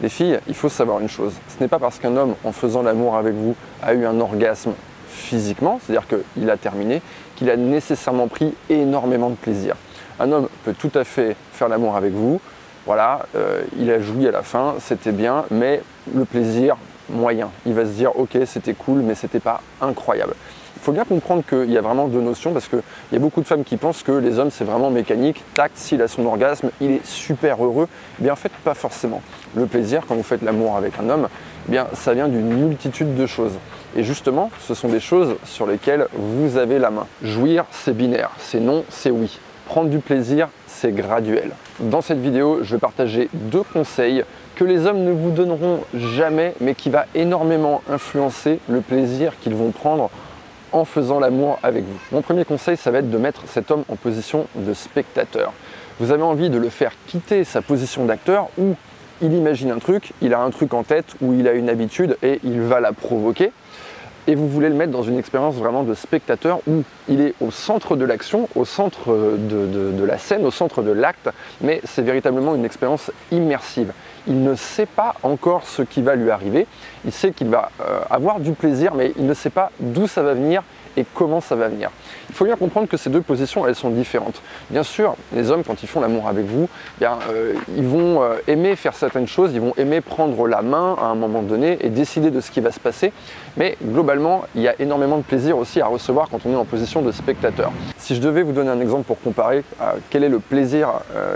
Les filles, il faut savoir une chose, ce n'est pas parce qu'un homme, en faisant l'amour avec vous, a eu un orgasme physiquement, c'est-à-dire qu'il a terminé, qu'il a nécessairement pris énormément de plaisir. Un homme peut tout à fait faire l'amour avec vous, voilà, il a joui à la fin, c'était bien, mais le plaisir, moyen. Il va se dire, ok, c'était cool, mais c'était pas incroyable. Il faut bien comprendre qu'il y a vraiment deux notions parce qu'il y a beaucoup de femmes qui pensent que les hommes c'est vraiment mécanique, tac, s'il a son orgasme, il est super heureux. Eh bien en fait pas forcément. Le plaisir quand vous faites l'amour avec un homme, eh bien ça vient d'une multitude de choses. Et justement, ce sont des choses sur lesquelles vous avez la main. Jouir, c'est binaire, c'est non, c'est oui. Prendre du plaisir, c'est graduel. Dans cette vidéo, je vais partager 2 conseils que les hommes ne vous donneront jamais, mais qui va énormément influencer le plaisir qu'ils vont prendre en faisant l'amour avec vous. Mon premier conseil, ça va être de mettre cet homme en position de spectateur. Vous avez envie de le faire quitter sa position d'acteur où il imagine un truc, il a un truc en tête, où il a une habitude et il va la provoquer. Et vous voulez le mettre dans une expérience vraiment de spectateur où il est au centre de l'action, au centre de la scène, au centre de l'acte, mais c'est véritablement une expérience immersive. Il ne sait pas encore ce qui va lui arriver, il sait qu'il va avoir du plaisir, mais il ne sait pas d'où ça va venir et comment ça va venir. Il faut bien comprendre que ces 2 positions, elles sont différentes. Bien sûr, les hommes, quand ils font l'amour avec vous, ils vont aimer faire certaines choses, ils vont aimer prendre la main à un moment donné et décider de ce qui va se passer. Mais globalement, il y a énormément de plaisir aussi à recevoir quand on est en position de spectateur. Si je devais vous donner un exemple pour comparer quel est le plaisir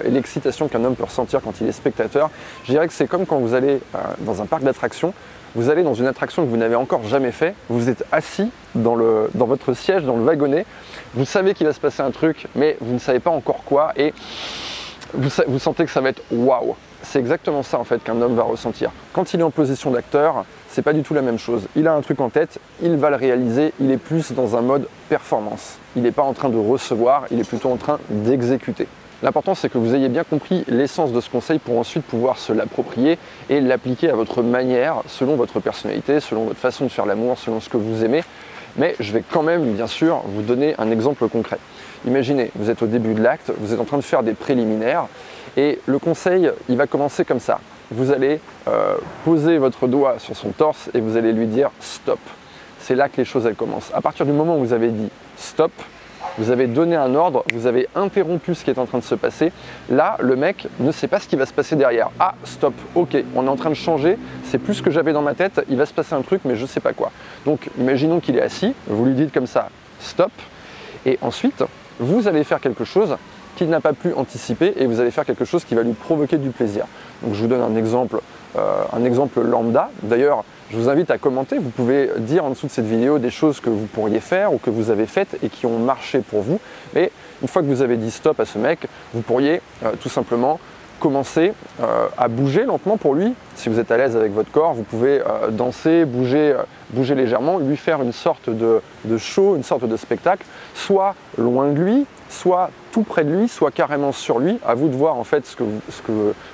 et l'excitation qu'un homme peut ressentir quand il est spectateur, je dirais que c'est comme quand vous allez dans un parc d'attractions. Vous allez dans une attraction que vous n'avez encore jamais fait, vous êtes assis dans votre siège, dans le wagonnet, vous savez qu'il va se passer un truc, mais vous ne savez pas encore quoi, et vous sentez que ça va être waouh. C'est exactement ça en fait qu'un homme va ressentir. Quand il est en position d'acteur, c'est pas du tout la même chose. Il a un truc en tête, il va le réaliser, il est plus dans un mode performance. Il n'est pas en train de recevoir, il est plutôt en train d'exécuter. L'important, c'est que vous ayez bien compris l'essence de ce conseil pour ensuite pouvoir se l'approprier et l'appliquer à votre manière, selon votre personnalité, selon votre façon de faire l'amour, selon ce que vous aimez. Mais je vais quand même, bien sûr, vous donner un exemple concret. Imaginez, vous êtes au début de l'acte, vous êtes en train de faire des préliminaires et le conseil, il va commencer comme ça. Vous allez poser votre doigt sur son torse et vous allez lui dire « stop ». C'est là que les choses, elles commencent. À partir du moment où vous avez dit « stop », vous avez donné un ordre, vous avez interrompu ce qui est en train de se passer. Là, le mec ne sait pas ce qui va se passer derrière. Ah, stop, ok, on est en train de changer, c'est plus ce que j'avais dans ma tête, il va se passer un truc, mais je ne sais pas quoi. Donc, imaginons qu'il est assis, vous lui dites comme ça, stop, et ensuite, vous allez faire quelque chose qu'il n'a pas pu anticiper et vous allez faire quelque chose qui va lui provoquer du plaisir. Donc, je vous donne un exemple lambda. D'ailleurs, je vous invite à commenter, vous pouvez dire en dessous de cette vidéo des choses que vous pourriez faire ou que vous avez faites et qui ont marché pour vous. Mais une fois que vous avez dit stop à ce mec, vous pourriez tout simplement commencer à bouger lentement pour lui. Si vous êtes à l'aise avec votre corps, vous pouvez danser, bouger légèrement, lui faire une sorte de show, une sorte de spectacle, soit loin de lui, soit tout près de lui, soit carrément sur lui. À vous de voir en fait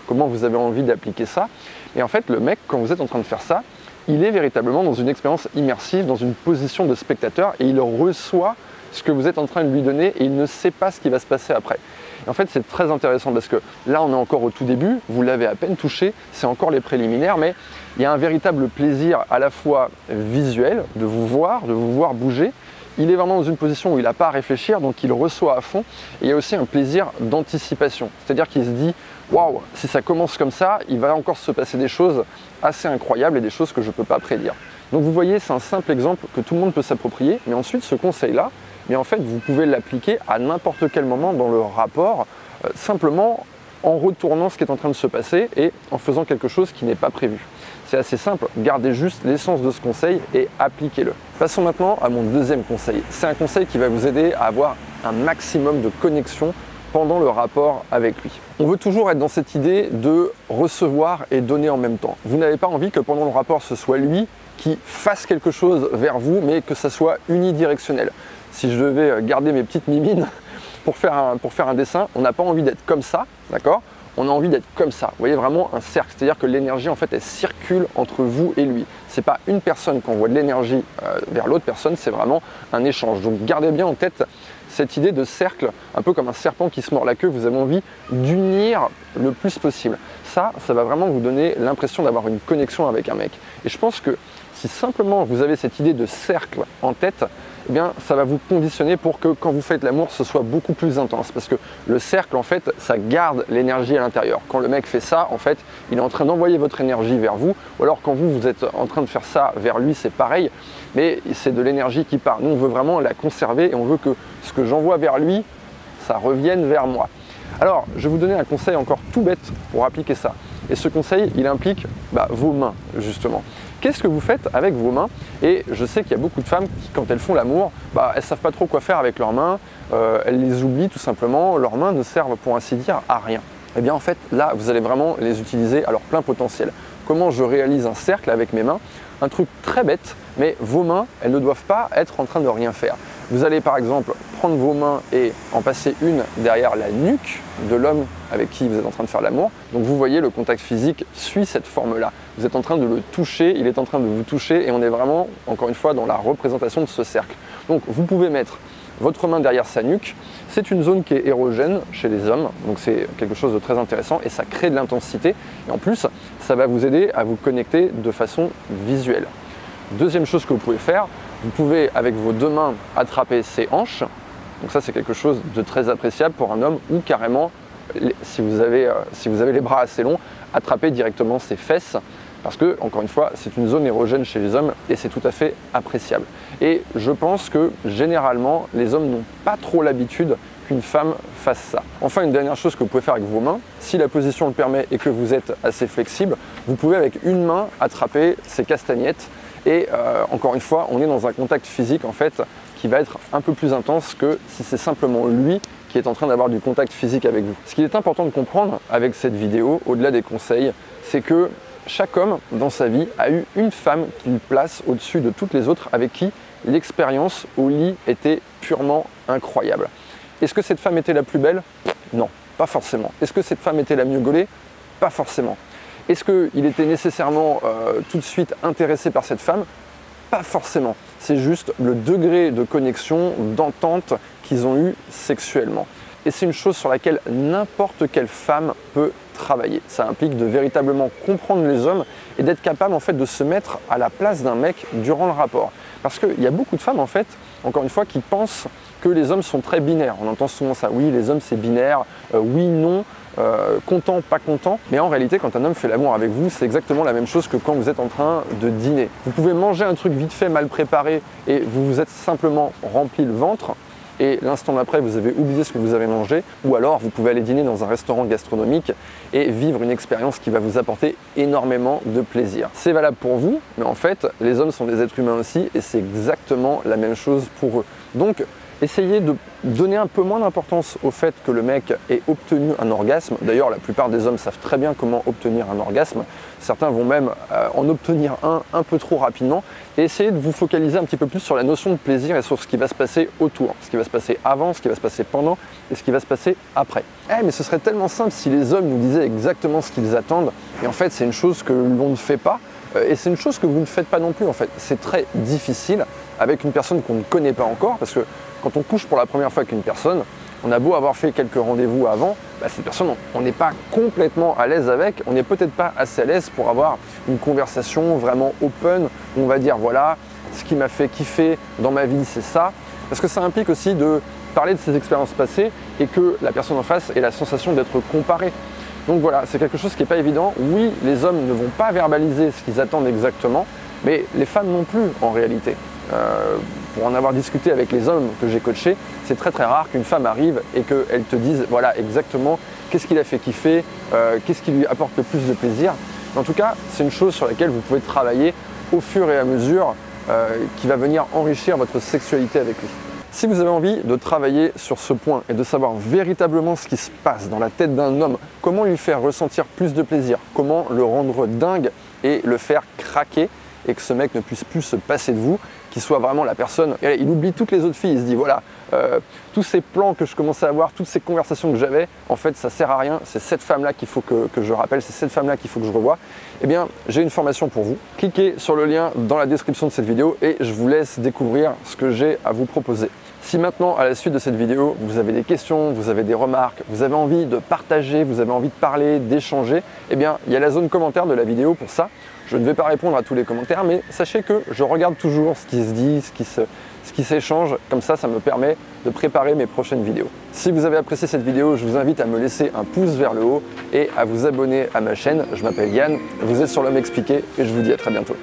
comment vous avez envie d'appliquer ça. Et en fait, le mec, quand vous êtes en train de faire ça, il est véritablement dans une expérience immersive, dans une position de spectateur et il reçoit ce que vous êtes en train de lui donner et il ne sait pas ce qui va se passer après. Et en fait, c'est très intéressant parce que là, on est encore au tout début, vous l'avez à peine touché, c'est encore les préliminaires, mais il y a un véritable plaisir à la fois visuel de vous voir bouger. Il est vraiment dans une position où il n'a pas à réfléchir, donc il reçoit à fond. Et il y a aussi un plaisir d'anticipation, c'est-à-dire qu'il se dit « Waouh, si ça commence comme ça, il va encore se passer des choses assez incroyables et des choses que je ne peux pas prédire. » Donc vous voyez, c'est un simple exemple que tout le monde peut s'approprier, mais ensuite ce conseil-là, mais en fait, vous pouvez l'appliquer à n'importe quel moment dans le rapport, simplement en retournant ce qui est en train de se passer et en faisant quelque chose qui n'est pas prévu. C'est assez simple, gardez juste l'essence de ce conseil et appliquez-le. Passons maintenant à mon deuxième conseil. C'est un conseil qui va vous aider à avoir un maximum de connexion pendant le rapport avec lui. On veut toujours être dans cette idée de recevoir et donner en même temps. Vous n'avez pas envie que pendant le rapport, ce soit lui qui fasse quelque chose vers vous, mais que ça soit unidirectionnel. Si je devais garder mes petites mimines pour faire un dessin, on n'a pas envie d'être comme ça, d'accord ? On a envie d'être comme ça. Vous voyez, vraiment un cercle, c'est-à-dire que l'énergie, en fait, elle circule entre vous et lui. C'est pas une personne qui envoie de l'énergie vers l'autre personne, c'est vraiment un échange. Donc gardez bien en tête cette idée de cercle, un peu comme un serpent qui se mord la queue, vous avez envie d'unir le plus possible. ça va vraiment vous donner l'impression d'avoir une connexion avec un mec. Et je pense que si simplement vous avez cette idée de cercle en tête, eh bien, ça va vous conditionner pour que quand vous faites l'amour, ce soit beaucoup plus intense. Parce que le cercle, en fait, ça garde l'énergie à l'intérieur. Quand le mec fait ça, en fait, il est en train d'envoyer votre énergie vers vous. Ou alors quand vous êtes en train de faire ça vers lui, c'est pareil. Mais c'est de l'énergie qui part. Nous, on veut vraiment la conserver et on veut que ce que j'envoie vers lui, ça revienne vers moi. Alors, je vais vous donner un conseil encore tout bête pour appliquer ça. Et ce conseil, il implique vos mains, justement. Qu'est-ce que vous faites avec vos mains? Et je sais qu'il y a beaucoup de femmes qui, quand elles font l'amour, elles ne savent pas trop quoi faire avec leurs mains, elles les oublient tout simplement, leurs mains ne servent pour ainsi dire à rien. Eh bien en fait, là, vous allez vraiment les utiliser à leur plein potentiel. Comment je réalise un cercle avec mes mains? Un truc très bête, mais vos mains, elles ne doivent pas être en train de rien faire. Vous allez par exemple prendre vos mains et en passer une derrière la nuque de l'homme avec qui vous êtes en train de faire l'amour. Donc vous voyez, le contact physique suit cette forme-là. Vous êtes en train de le toucher, il est en train de vous toucher et on est vraiment, encore une fois, dans la représentation de ce cercle. Donc vous pouvez mettre votre main derrière sa nuque. C'est une zone qui est érogène chez les hommes, donc c'est quelque chose de très intéressant et ça crée de l'intensité. Et en plus, ça va vous aider à vous connecter de façon visuelle. Deuxième chose que vous pouvez faire, vous pouvez avec vos deux mains attraper ses hanches. Donc ça c'est quelque chose de très appréciable pour un homme, ou carrément, si vous avez les bras assez longs, attraper directement ses fesses. Parce que, encore une fois, c'est une zone érogène chez les hommes et c'est tout à fait appréciable. Et je pense que généralement, les hommes n'ont pas trop l'habitude qu'une femme fasse ça. Enfin, une dernière chose que vous pouvez faire avec vos mains, si la position le permet et que vous êtes assez flexible, vous pouvez avec une main attraper ses castagnettes. Et encore une fois, on est dans un contact physique en fait qui va être un peu plus intense que si c'est simplement lui qui est en train d'avoir du contact physique avec vous. Ce qu'il est important de comprendre avec cette vidéo, au-delà des conseils, c'est que chaque homme dans sa vie a eu une femme qu'il place au-dessus de toutes les autres avec qui l'expérience au lit était purement incroyable. Est-ce que cette femme était la plus belle? Non, pas forcément. Est-ce que cette femme était la mieux gaulée? Pas forcément. Est-ce qu'il était nécessairement tout de suite intéressé par cette femme? Pas forcément. C'est juste le degré de connexion, d'entente qu'ils ont eu sexuellement. Et c'est une chose sur laquelle n'importe quelle femme peut travailler. Ça implique de véritablement comprendre les hommes et d'être capable en fait de se mettre à la place d'un mec durant le rapport. Parce qu'il y a beaucoup de femmes en fait, encore une fois, qui pensent que les hommes sont très binaires. On entend souvent ça, oui les hommes c'est binaire, oui, non, content, pas content. Mais en réalité, quand un homme fait l'amour avec vous, c'est exactement la même chose que quand vous êtes en train de dîner. Vous pouvez manger un truc vite fait, mal préparé et vous vous êtes simplement rempli le ventre. Et l'instant d'après, vous avez oublié ce que vous avez mangé, ou alors vous pouvez aller dîner dans un restaurant gastronomique et vivre une expérience qui va vous apporter énormément de plaisir. C'est valable pour vous, mais en fait, les hommes sont des êtres humains aussi et c'est exactement la même chose pour eux. Donc, essayez de donner un peu moins d'importance au fait que le mec ait obtenu un orgasme. D'ailleurs, la plupart des hommes savent très bien comment obtenir un orgasme. Certains vont même en obtenir un peu trop rapidement. Et essayez de vous focaliser un petit peu plus sur la notion de plaisir et sur ce qui va se passer autour. Ce qui va se passer avant, ce qui va se passer pendant et ce qui va se passer après. Mais ce serait tellement simple si les hommes nous disaient exactement ce qu'ils attendent. Et en fait, c'est une chose que l'on ne fait pas. Et c'est une chose que vous ne faites pas non plus en fait. C'est très difficile avec une personne qu'on ne connaît pas encore parce que quand on couche pour la première fois avec une personne, on a beau avoir fait quelques rendez-vous avant, cette personne, on n'est pas complètement à l'aise avec, on n'est peut-être pas assez à l'aise pour avoir une conversation vraiment open, où on va dire voilà, ce qui m'a fait kiffer dans ma vie, c'est ça. Parce que ça implique aussi de parler de ses expériences passées et que la personne en face ait la sensation d'être comparée. Donc voilà, c'est quelque chose qui n'est pas évident. Oui, les hommes ne vont pas verbaliser ce qu'ils attendent exactement, mais les femmes non plus en réalité. Pour en avoir discuté avec les hommes que j'ai coachés, c'est très très rare qu'une femme arrive et qu'elle te dise voilà exactement qu'est-ce qui l'a fait kiffer, qu'est-ce qui lui apporte le plus de plaisir. Mais en tout cas, c'est une chose sur laquelle vous pouvez travailler au fur et à mesure qui va venir enrichir votre sexualité avec lui. Si vous avez envie de travailler sur ce point et de savoir véritablement ce qui se passe dans la tête d'un homme, comment lui faire ressentir plus de plaisir, comment le rendre dingue et le faire craquer et que ce mec ne puisse plus se passer de vous, qu'il soit vraiment la personne, et il oublie toutes les autres filles, il se dit voilà, tous ces plans que je commençais à avoir, toutes ces conversations que j'avais, en fait ça sert à rien, c'est cette femme-là qu'il faut que je rappelle, c'est cette femme-là qu'il faut que je revoie. Eh bien, j'ai une formation pour vous. Cliquez sur le lien dans la description de cette vidéo et je vous laisse découvrir ce que j'ai à vous proposer. Si maintenant, à la suite de cette vidéo, vous avez des questions, vous avez des remarques, vous avez envie de partager, vous avez envie de parler, d'échanger, eh bien, il y a la zone commentaire de la vidéo pour ça. Je ne vais pas répondre à tous les commentaires, mais sachez que je regarde toujours ce qui se dit, ce qui s'échange. Comme ça me permet de préparer mes prochaines vidéos. Si vous avez apprécié cette vidéo, je vous invite à me laisser un pouce vers le haut et à vous abonner à ma chaîne. Je m'appelle Yann, vous êtes sur l'Homme Expliqué et je vous dis à très bientôt.